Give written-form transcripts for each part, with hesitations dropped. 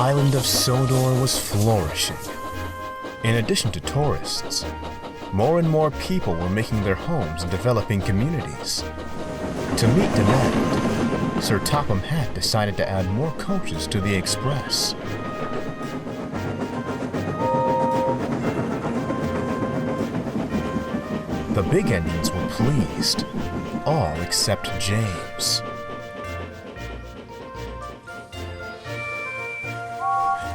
island of Sodor was flourishing. In addition to tourists, more and more people were making their homes and developing communities. To meet demand, Sir Topham Hatt decided to add more coaches to the express. The big engines were pleased, all except James.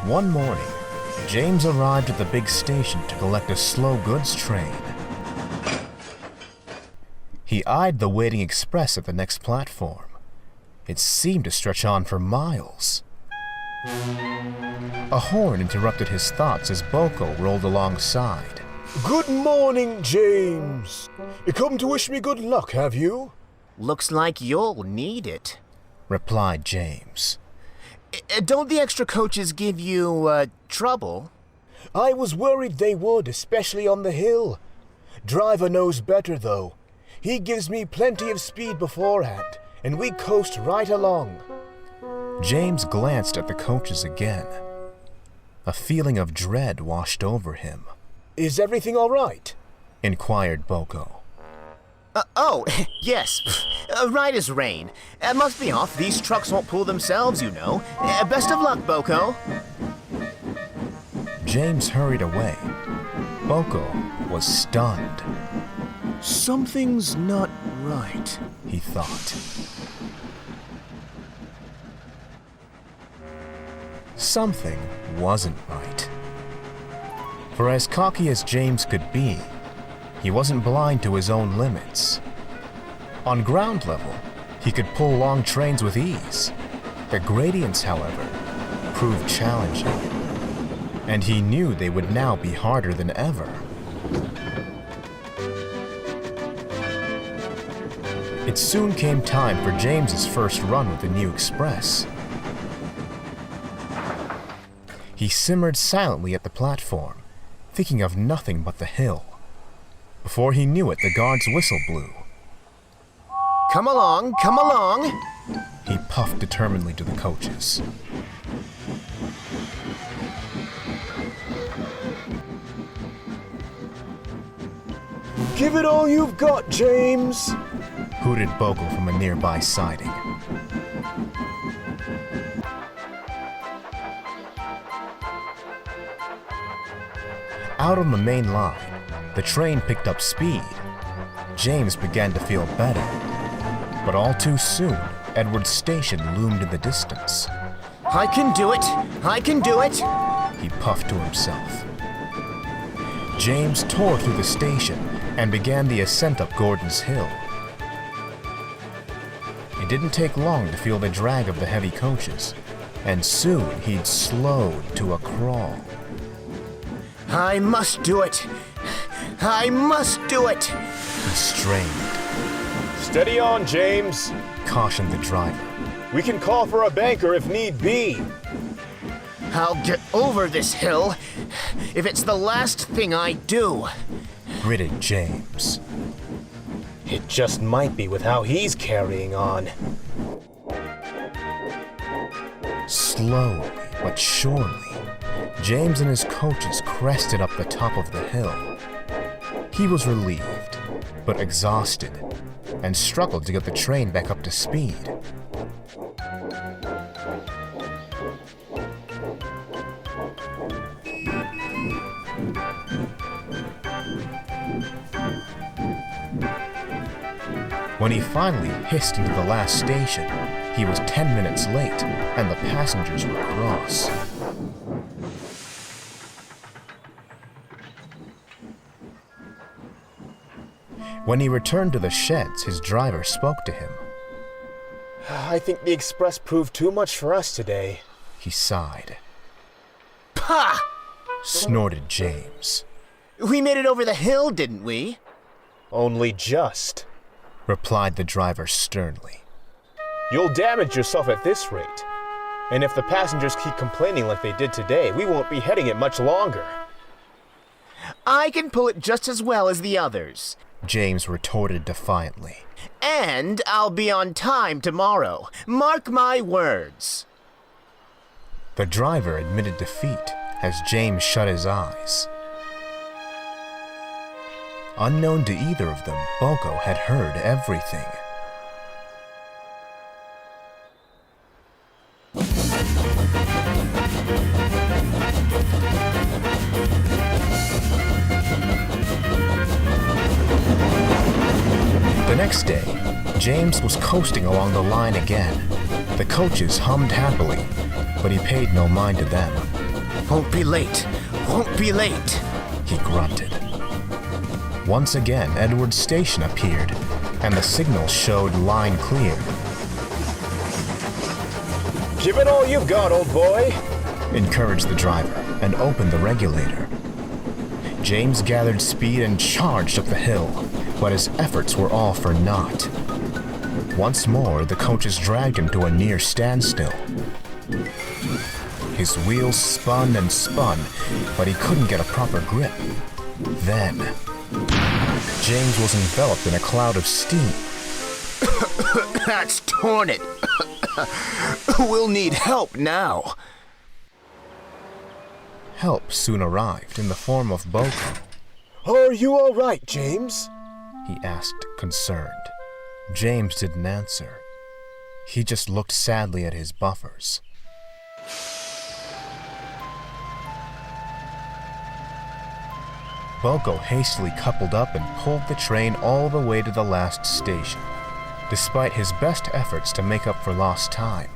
One morning, James arrived at the big station to collect a slow goods train. He eyed the waiting express at the next platform. It seemed to stretch on for miles. A horn interrupted his thoughts as Boko rolled alongside. Good morning, James. You come to wish me good luck, have you? Looks like you'll need it, replied James. Don't the extra coaches give you, trouble? I was worried they would, especially on the hill. Driver knows better, though. He gives me plenty of speed beforehand, and we coast right along. James glanced at the coaches again. A feeling of dread washed over him. Is everything all right? Inquired Boko. Oh, yes. Right as rain. Must be off. These trucks won't pull themselves, you know. Best of luck, Boko. James hurried away. Boko was stunned. Something's not right, he thought. Something wasn't right. For as cocky as James could be, he wasn't blind to his own limits. On ground level, he could pull long trains with ease. The gradients, however, proved challenging, and he knew they would now be harder than ever. It soon came time for James's first run with the new express. He simmered silently at the platform, thinking of nothing but the hill. Before he knew it, the guard's whistle blew. Come along, come along, he puffed determinedly to the coaches. Give it all you've got, James, hooted Boko from a nearby siding. Out on the main line, the train picked up speed. James began to feel better, but all too soon, Edward's station loomed in the distance. I can do it! I can do it! He puffed to himself. James tore through the station and began the ascent up Gordon's Hill. It didn't take long to feel the drag of the heavy coaches, and soon he'd slowed to a crawl. I must do it! I must do it! He strained. Steady on, James, cautioned the driver. We can call for a banker if need be. I'll get over this hill if it's the last thing I do, gritted James. It just might be with how he's carrying on. Slowly but surely, James and his coaches crested up the top of the hill. He was relieved, but exhausted, and struggled to get the train back up to speed. When he finally hissed into the last station, he was 10 minutes late, and the passengers were cross. When he returned to the sheds, his driver spoke to him. I think the express proved too much for us today, he sighed. Pah! Snorted James. We made it over the hill, didn't we? Only just, replied the driver sternly. You'll damage yourself at this rate. And if the passengers keep complaining like they did today, we won't be heading it much longer. I can pull it just as well as the others, James retorted defiantly. And I'll be on time tomorrow. Mark my words. The driver admitted defeat as James shut his eyes. Unknown to either of them, Boko had heard everything. The next day, James was coasting along the line again. The coaches hummed happily, but he paid no mind to them. Won't be late. Won't be late. He grunted. Once again, Edward's station appeared, and the signal showed line clear. Give it all you've got, old boy, encouraged the driver, and opened the regulator. James gathered speed and charged up the hill, but his efforts were all for naught. Once more, the coaches dragged him to a near standstill. His wheels spun and spun, but he couldn't get a proper grip. Then, James was enveloped in a cloud of steam. That's torn it. We'll need help now. Help soon arrived in the form of Boko. Are you all right, James? He asked, concerned. James didn't answer. He just looked sadly at his buffers. Boko hastily coupled up and pulled the train all the way to the last station. Despite his best efforts to make up for lost time,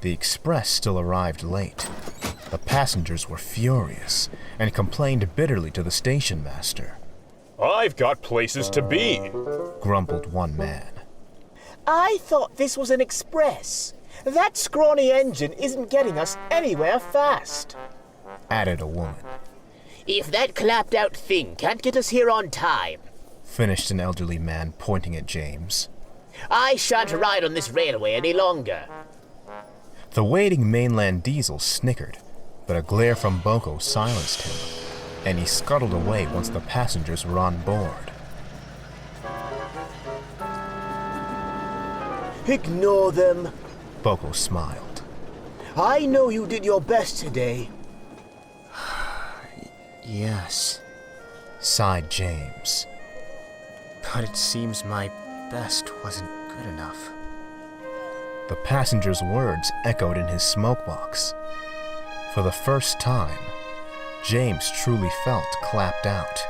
the express still arrived late. The passengers were furious and complained bitterly to the station master. I've got places to be, grumbled one man. I thought this was an express. That scrawny engine isn't getting us anywhere fast, added a woman. If that clapped-out thing can't get us here on time, finished an elderly man, pointing at James, I shan't ride on this railway any longer. The waiting mainland diesel snickered, but a glare from Boko silenced him, and he scuttled away once the passengers were on board. Ignore them. Boko smiled. I know you did your best today. Yes, sighed James. but it seems my best wasn't good enough. The passenger's words echoed in his smokebox. For the first time, James truly felt clapped out.